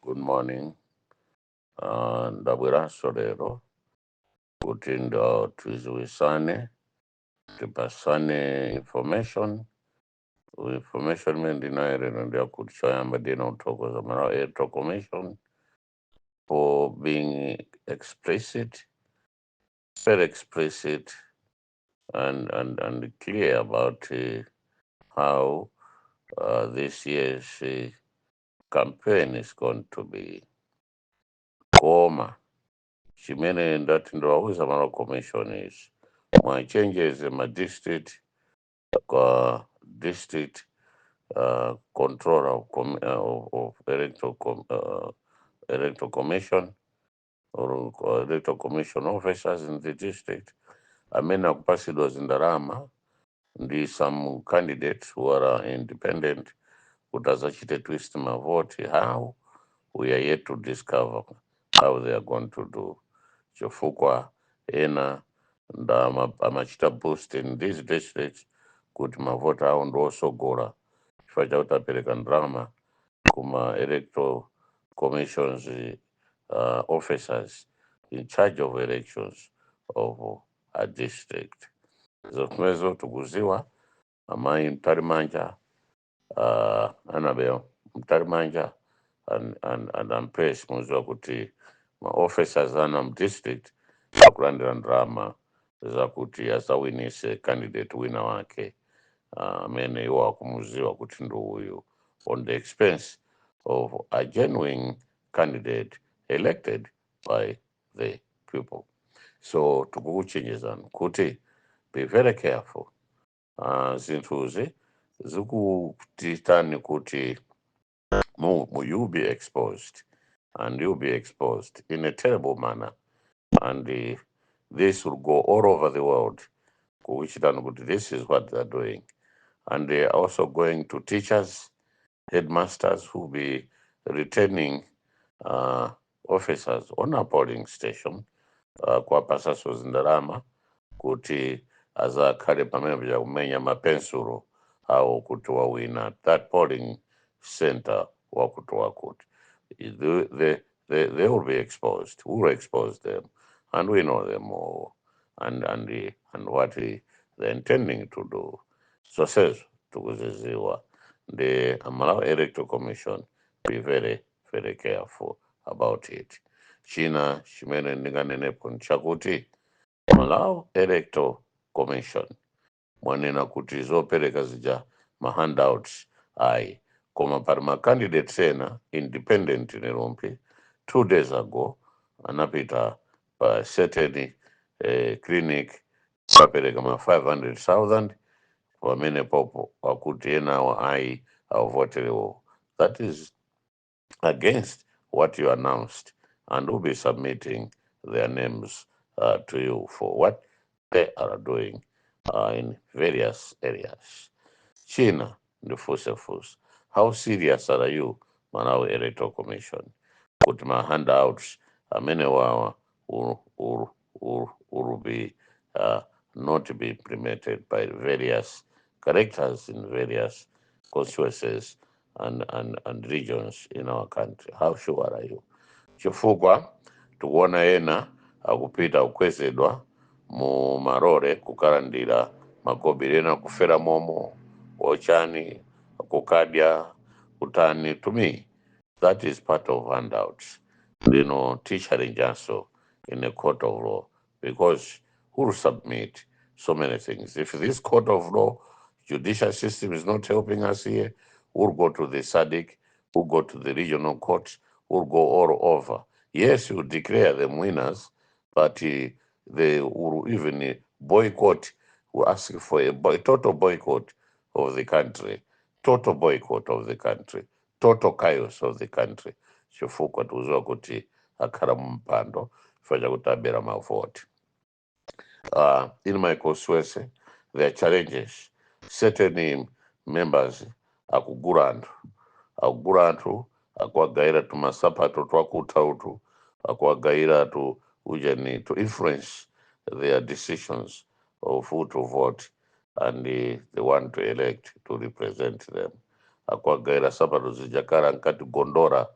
Good morning. Ndabweraso lero kuti ndo twiziwisane tipasane information imene ndinayo ndiyakuti choyamba ndina kuthokoza malawi electoral commission for being explicit, very explicit and clear about how this year's campaign is going to be. Koma chimene ndati ndowauza malawi commission is my changes in my district district controller of electoral commission or electoral commission officers in the district. Amene akupasidwa zindalama ndi some candidates who are independent kuti azachite twist mavoti. How? We are yet to discover how they are going to do. Chifukwa ena amachita boost in these districts kuti mavoti awo ndiosogora chifukwa chakuti apereka ndalama kuma electoral commissions officers in charge of elections of a district. Zotumezo tukuziwa amayi Mtarimanja, Annabel Mtarimanja and Ampes muziwa kuti ma officers ana district akulandira ndalama zakuti asawinise candidate wina wake amene iwo akumuziwa kuti ndi uyu on the expense of a genuine candidate elected by the people. So tukukuchenjezani kuti be very careful. Zinthuzi zikutitani kuti you'll be exposed, and you'll be exposed in a terrible manner, and this will go all over the world. This is what they're doing, and they're also going to teachers, headmasters who will be returning officers on a polling station kuwapasaso zindalama kuti azakhale pamene pa kumenya mapensuro awo kuti wawina that polling center wakuti wakuti. They will be exposed. We will expose them, and we know them all, and what they're intending to do. So says tukuziziwa the Malawi Electoral Commission be very, very careful about it. China chimene ndinganenepo nchakuti Malawi Electoral Commission mwanena kuti zopereka zija ma handouts ayi koma pali ma candidates ena independent nerompi 2 days ago anapita pa certain clinic kapereka ma 500,000 pamene popo wakuti enawo ayi avoterewo. That is against what you announced, and will be submitting their names to you for what they are doing in various areas. China, the force. How serious are you, Malawi Electoral Commission? Put my handouts, many will be not be implemented by various characters in various constituencies and regions in our country. How sure are you? Chifukwa tukuona ena akupita kukwezedwa mu marore kukalandira makobiri ena kufera momo ochani kukadya utani. To me, that is part of handouts. Teacher also in a court of law, because who will submit so many things? If this court of law judicial system is not helping us here, we'll go to the SADC, we'll go to the regional courts, we'll go all over. Yes, you declare them winners, but they will even boycott, will ask for a total boycott of the country, total boycott of the country, total chaos of the country. Chifukwa tuziwa kuti akhala mumpando faja kuti abera mavoti. In my constituency, there are challenges. Certain members akugura anthu akuwagaira tumasapato twakuta utu akuwagaira tu ujeni to influence their decisions of who to vote and the one to elect to represent them. Akuwagaira sapato zijakara nkati gondora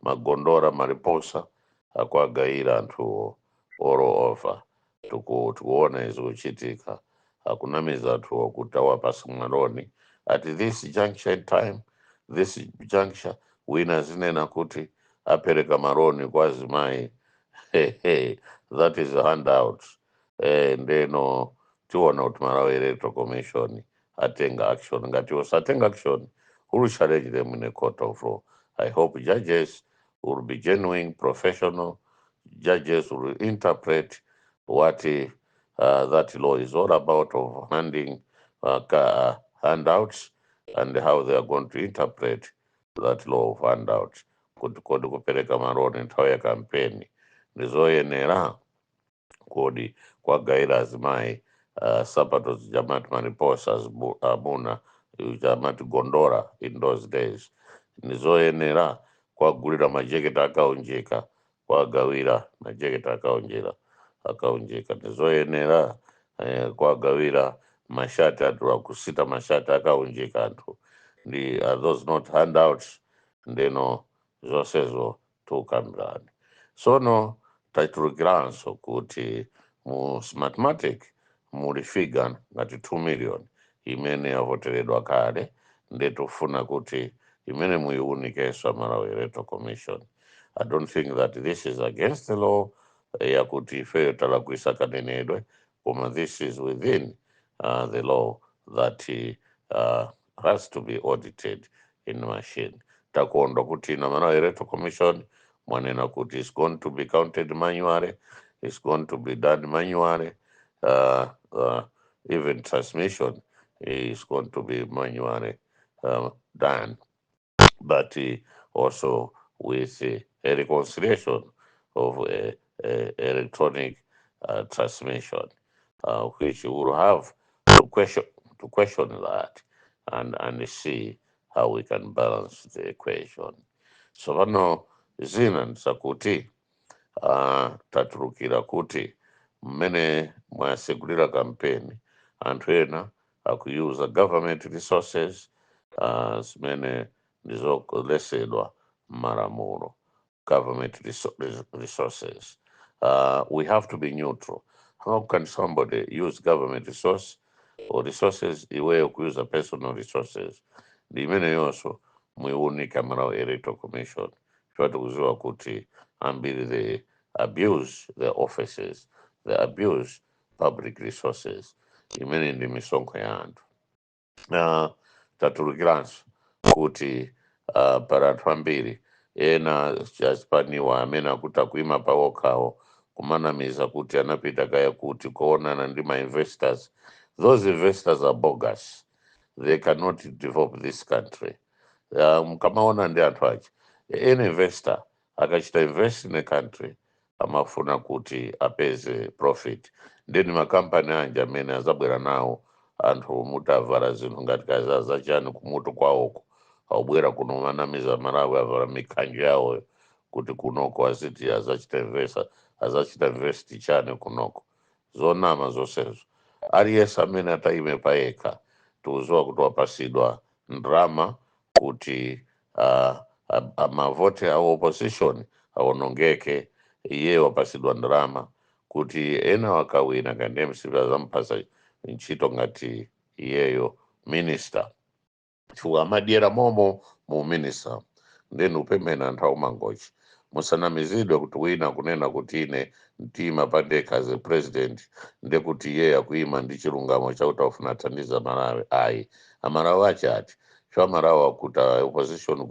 magondora mariposa akwagaira anthu all over tikuona zikuchitika akunamiza anthu kuti awapasa maloni at this juncture in time, this juncture wina zinena kuti apereka maloni kwa azimayi. That is a handout. Ndeno tiona kuti Malawi Electoral Commission atenga action. Ngati usatenga action, who will challenge them in a court of law? I hope judges will be genuine, professional. Judges will interpret what that law is all about of handing handouts and how they are going to interpret that law of handouts. Kuti kodi kupereka maroni nthawi ya kampeni ndizoyenera kodi kwagaira azimayi sapato zijamati mariposa amuna jamati gondora in those days ndizoyenera kwagulira majeketi akaunjika kwagawira majeketi akaunjika ndizoyenera kwagawira mashati anthu kusita mashati akaunjika anthu ndi are those not handouts? Ndeno zonsezo tukambirani sono tachulukiranso kuti mu smartmatic muli figa ngati 2 million imene yavoteredwa kale ndetufuna kuti imene muiunikenso Malawi Electoral Commission. I don't think that this is against the law yakuti ifeyo talakwisa kanenedwe koma this is within the law that has to be audited in machine. Takuondwa kuti na Malawi Electoral Commission mwanena kuti it's going to be counted manually, it's going to be done manually, even transmission is going to be manually done, but also with a reconciliation of electronic transmission, which will have to question that and see how we can balance the equation. So vano zina ndisakuti tatulukira kuti mmene mwasegulira kampeni anthu ena akuyuza government resources zimene ndizoletsedwa m'malamulo. Government resources. We have to be neutral. How can somebody use government resource or resources iweyo kuyuza personal resources? Ndi imene yonso muiunika Malawi Electoral Commission choti kuziwa kuti ambiri they abuse their offices, they abuse public resources. Imene ndi misonkho ya anthu. Tatulukiranso kuti para anthu ambiri ena chasipaniwa amene akuti akuima pawokhawo kumanamiza kuti anapita kaya kuti kuonana ndi ma-investors. Those investors are bogus. They cannot develop this country. Mukamaona ndi anthu achi, any investor akachita invest in a country amafuna kuti apeze profit, then makampani anje amene azabwera nawo anthu mutavala zinthu ngati kazaza chani kumutu kwawoko aubwera kuno manamiza Malawi avala mikhanjo yawo kuti kunoko aziti azachita invest chani kunoko. Zonama zonsezo aliyense amene ataime payekha tikuziwa kuti wapasidwa ndrama kuti mavote awo opposition awonongeke, iye wapasidwa ndrama kuti ena wakawina kandi MCP azampasa ntchito ngati iyeyo minister chifukwa amadyera momo mu minister. Then upemena anthu aumangochi musanamizidwe kuti wina kunena kuti ine mtima pandekha as a president ndekuti iye akuima ndi chilungamo chakuti afuna athandiza Malawi. Ayi, amalawi achati chwa Malawi akuti opposition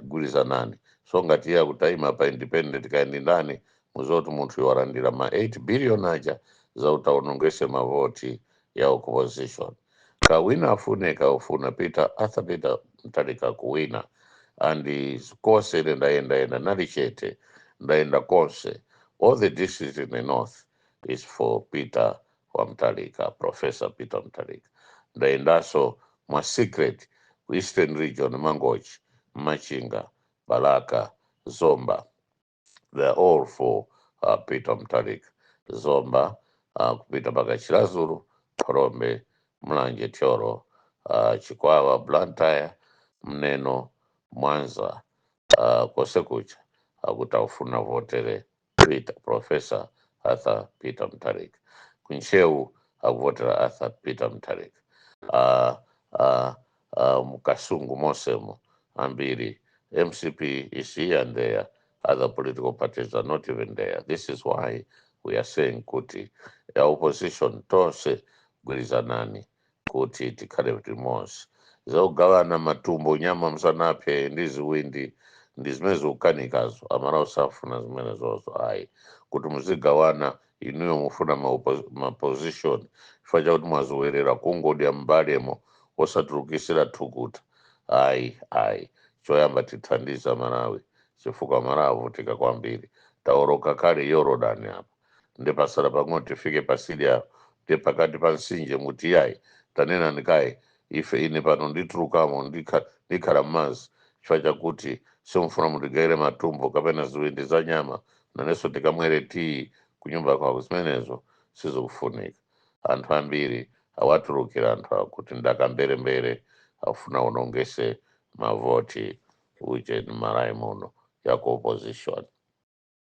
gwirizanani so ngati iye akuti aima pa independent kaendi ndani muzoti munthu yowalandira ma 8 billion aja zakuti aonongese mavoti ya opposition. Kawina afuneka ufuna Arthur Peter Mutharika kuwina and konse ndaenda nalichete ndaenda konse. All the districts in the north is for Peter Mutharika, Professor Peter Mutharika. Ndaendaso mwa secret Eastern region Mangochi, Machinga, Balaka, Zomba. They're all for Peter Mutharika. Zomba kupita mpaka Chilazulu, Korombe, Mlanje, Choro, Chikwawa, Blantyre, Mneno, Mwanza, kwose kucha akuti aufuna votere Professor Arthur Peter Mutharika. Kuncheu akuvotera Arthur Peter Mutharika. Mukasungu mosemo ambiri MCP is here and there. Other political parties are not even there. This is why we are saying kuti opposition tose gwirizanani kuti tikhale limodzi. Zokugawana matumbo nyama msanape ndiziwindi ndi zimene zikukanikazo amene usafuna zimene zozo ayi kuti muzigawana inuyo mufuna maposition chifukwa chakuti mwazowerera kungodya mbalemo osatulukisira thukuta ayi choyamba tithandiza Malawi chifukwa Malawi avutika kwambiri taoroka kale Yorodani apa ndipasala pang'ono tifike pasidya ndi pakati pa mtsinje muti yayi tanena ndikayi ife ine pano nditulukamo ndikhala m'madzi chifukwa chakuti simufuna mutigayire matumbo kapena ziwindi za nyama nanenso tikamwere tii kunyumba kwako. Zimenezo sizikufunika. Anthu ambiri awatulukira anthu akuti ndakamberembere afuna unongese mavoti uje ni Malawi muno yako opposition.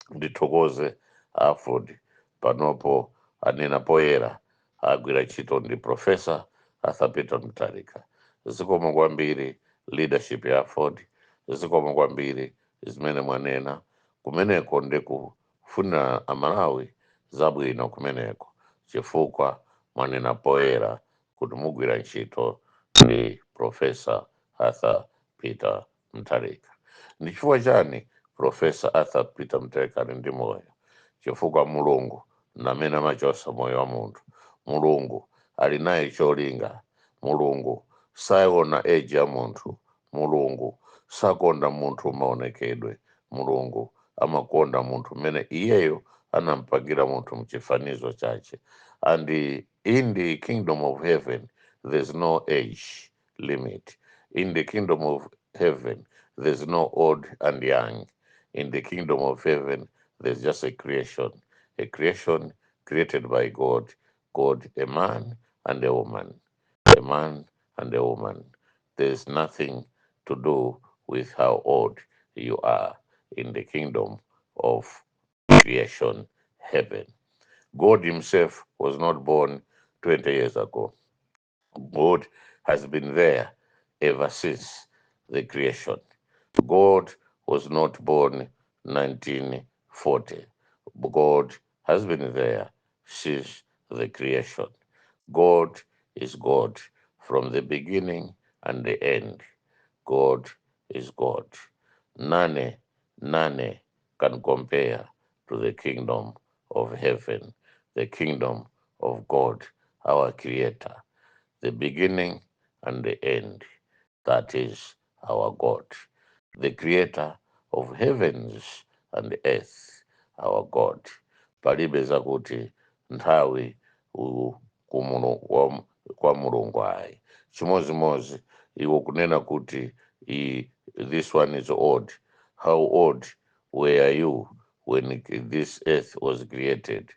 Ndithokoze Afrod panopo anena poyera agwira ntchito ndi Professor Arthur Peter Mutharika. Zikomo kwambiri leadership ya Afrod, zikomo kwambiri zimene mwanena kumeneko ndikufuna Amalawi zabwino kumeneko chifukwa mwanena poyera kuti mugwira ntchito ndi Professor Arthur Peter Mutharika. Ndi chifukwa chani Professor Arthur Peter Mutharika ali ndi moyo? Chifukwa Mulungu namene amachosa moyo wa munthu. Mulungu ali naye cholinga. Mulungu saona age ya munthu. Mulungu sakonda munthu maonekedwe. Mulungu amakonda munthu mmene iyeyo anampangira munthu mchifanizo chache. And in the kingdom of heaven there's no age limit. In the kingdom of heaven there's no old and young. In the kingdom of heaven there's just a creation created by God, a man and a woman, a man and a woman. There's nothing to do with how old you are in the kingdom of creation, heaven. God himself was not born 20 years ago. God has been there ever since the creation. God was not born 1940. God has been there since the creation. God is God from the beginning and the end. God is God. None can compare to the kingdom of heaven, the kingdom of God, our Creator, the beginning and the end. That is our God, the Creator of heavens and earth, our God. Palibe zakuti nthawi kwa Mulungu ayi. Chimozimozi iwo kunena kuti this one is old. How old were you when this earth was created?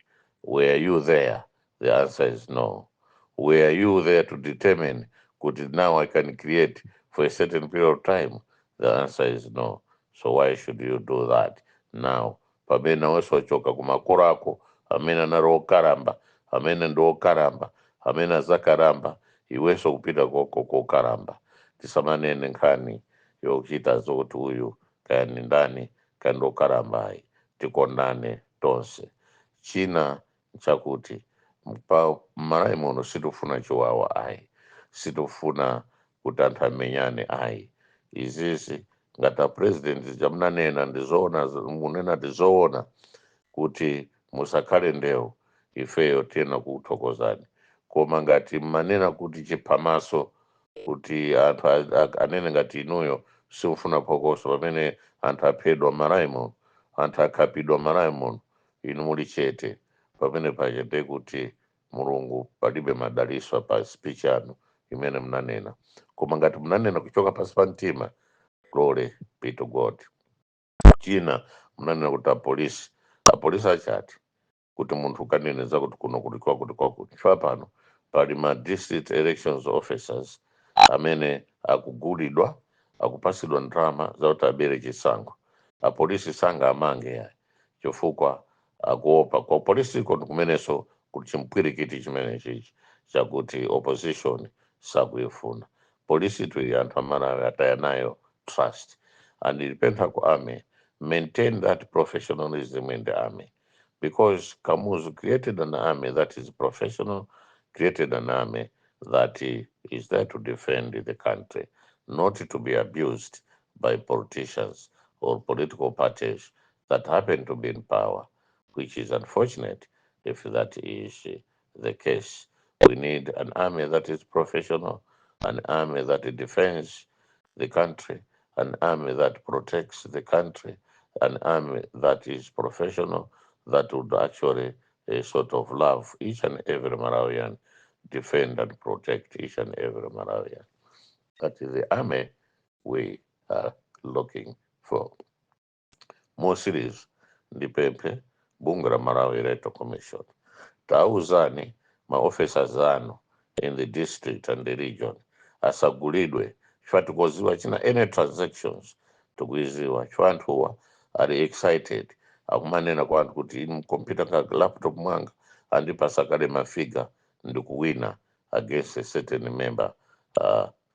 Were you there? The answer is no. Were you there to determine could now I can create for a certain period of time? The answer is no. So why should you do that now? Pamene nawenso wachoka kumakolo ako amene anali okalamba, amene ndi okalamba, amene azakalamba, iwenso kupita koko kokalamba. Tisamanene nkhani yokuchita zokuti uyu kaya ni ndani kaya ndi okalambayi. Tikondane tonse. China chakuti Malawi muno sitifuna chiwawa ayi, sitifuna kuti anthu amenyane ayi. Izizi ngati president jamunanena ndizoona, munena ndizoona kuti musakhale ndewu, ifeyo tiyena kukuthokozani. Koma ngati mmanena kuti chiphamaso kuti anthu anene ngati inuyo simufuna phokoso pamene anthu aphedwa Malawi muno, anthu akhapidwa Malawi muno, inu muli chete pamene paja ndekuti Mulungu palibe madaliso pa speech yanu imene mnanena. Koma ngati mnanena kuchoka pasi pa mtima, glory be to God. China mnanena kuti apolisi achati kuti munthu ukaneneza kuti kuno kuti kwakuti chifukwa pano pali ma district elections officers amene akugulidwa akupasidwa ndrama zauti abere chisankho. Apolisi sanga amange ya chifukwa akuopa kwa polisi kuti kumeneso kuti chimpwirikiti chimene chichi chakuti opposition sakuifuna. Polisi tuli anthu amalawi ataya nayo trust, and ilipempha ku army maintain that professionalism in the army, because Kamuzu created an army that is professional, created an army that is there to defend the country, not to be abused by politicians or political parties that happen to be in power, which is unfortunate if that is the case. We need an army that is professional, an army that defends the country, an army that protects the country, an army that is professional, that would actually sort of love each and every Malawian, defend and protect each and every Malawian. That is the army we are looking for. More serious, ndipepe bunge la Malawi Electoral Commission tauzani maofficers anu in the district and the region asagulidwe chifukwa tikuziwa china any transactions tikuiziwa chifukwa anthuwa ali excited akumanena kwa anthu kuti inu mkompyuta ka laptop mwanga andipasakale mafiga ndikuwina against a certain member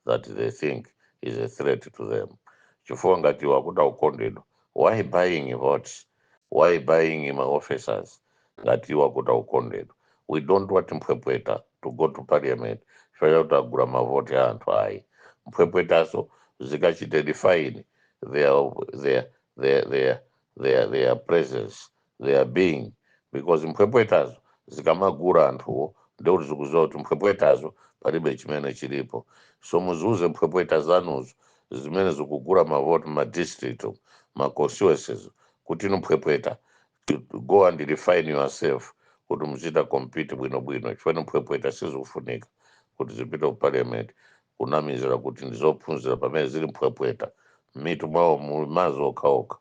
that they think is a threat to them. Chifukwa ngati wakuda ukondedwa, why buying votes, why buying my officers ngati wakuda ukondedwa? We don't want Mpwepweta to go to parliament chifukwa kuti agula mavoti a anthu ayi. Mpwepwetaso zikachite define their presence, their being, because mpwepwetazo zikamagura anthuwo ndekuti zikuziwa kuti mpwepwetazo palibe chimene chilipo. So muziuze mpwepweta zanuzo zimene zikugura mavoti madistrict, constituencies, kuti inu mpwepweta to go and define yourself kuti muchita compete bwinobwino chifukwa mpwepweta sizikufunika kuti zipite ku parliament kunamizira kuti ndizophunzira pamene zili mpwepweta mitu mwawo mulimazi okhaokha.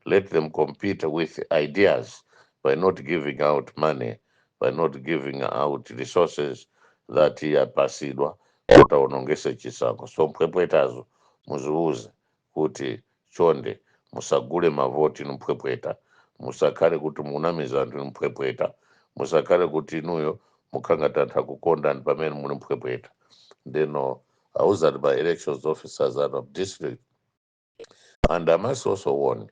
Let them compete with ideas by not giving out money, by not giving out resources that yapasidwa kuti aonongese chisankho. So mpwepwetazo muziuze kuti chonde musagule mavoti inu mpwepweta, musakhale kuti munamiza anthu inu mpwepweta, musakhale kuti inuyo mukhangati anthu akukondani pamene muli mpwepweta. Ndeno auzani by elections officers out of district. And I must also warn,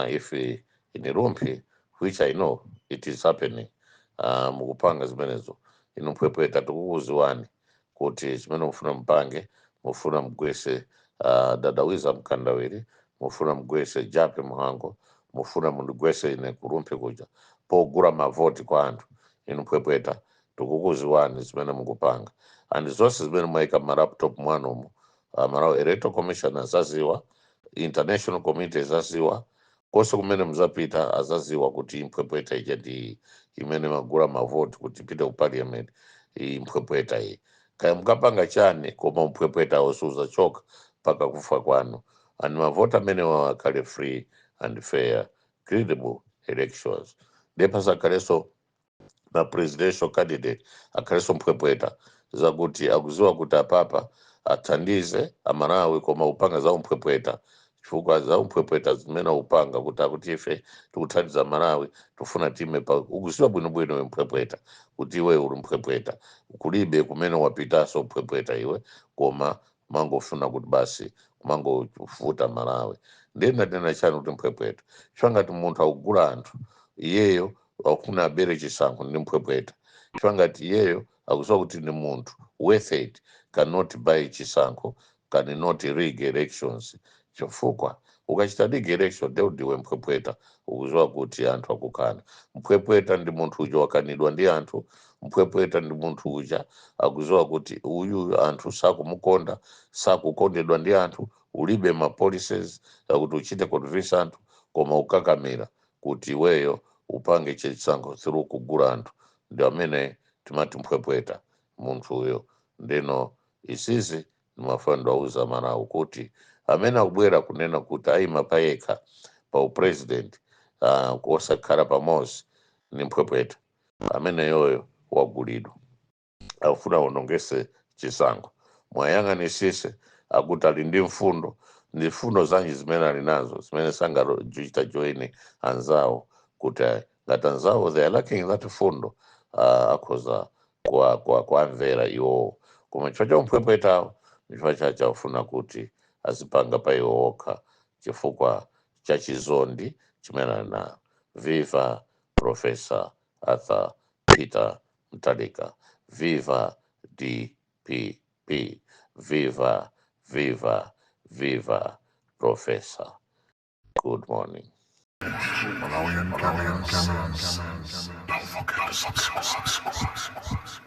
if in Irumpi, which I know it is happening, mukupanga zimenezo inu mpwepweta tikukuziwani kuti zimene mufuna mpange, mufuna mgwese dadawiza mkandawiri, mufuna mgwese Jape Muhango, mufuna mundigwese ine Kurumpi kuja pogula mavoti kwa anthu inu mpwepweta tikukuziwani zimene mukupanga. And zonse zimene mwaika malaptop mwanomu, Malawi Electoral Commission azaziwa, international committee azaziwa, konse kumene muzapita azaziwa kuti mpwepweta ija ndi imene magula mavoti kuti ipite ku parliament mpwepweta iyi. Kaya mukapanga chani koma mpwepweta usuzachoka mpaka kufa kwanu. And mavoti amene wakhale free and fair, credible elections. Ndepasakaleso na presidential candidate akhaleso mpwepweta zakuti akuziwa kuti apapa athandize amalawi koma upanga za mpwepweta chifukwa za mpwepweta zimene upanga kuti ife tikuthandiza Malawi tufuna time pa ukuziwa bwinobwino mpwepweta kuti iwe uli mpwepweta kulibe kumene wapitaso mpwepweta iwe koma mangofuna kuti basi kumangofuta Malawi. Ndena chanu kuti mpwepweta chifukwa ngati munthu akugula anthu iyeyo wakufuna abere chisankho ndi mpwepweta chifukwa ngati iyeyo akuziwa kuti ndi munthu worth it, cannot buy chisankho, cannot rig elections. Chifukwa ukachita rig election ndiwe mpwepweta ukuziwa kuti anthu akukana. Mpwepweta ndi munthu uja wakanidwa ndi anthu, mpwepweta ndi munthu uja akuziwa kuti uyu anthu sakumukonda, sakukondedwa ndi anthu, ulibe ma policies akuti uchite convince anthu koma ukakamira kuti iweyo upange chisankho through kugula anthu, ndi amene timati mpwepweta munthu uyo. Ndeno isizi nimafando auza Malawi kuti amene akubwera kunena kuti ayima payekha pa upresident kosakhala pamodzi ni mpwepweta amene yoyo wagulidwa afuna aonongese chisankho. Mwayang'anisise akuti ali ndi mfundo, ndi mfundo zanji zimene ali nazo zimene sangajuchita join anzawo, kuti ngati anzawo they are lacking that fundo akhoza kuamvera iwowo. Koma chifukwa cha umphwepwetawo chifukwa chachafuna kuti azipanga pa iwo okha chifukwa cha chizondi chimene ali nayo. Viva Professor Arthur Peter Mutharika. Viva DPP. Viva, viva, viva Professor. Good morning. Malawian cameras. Don't forget to subscribe.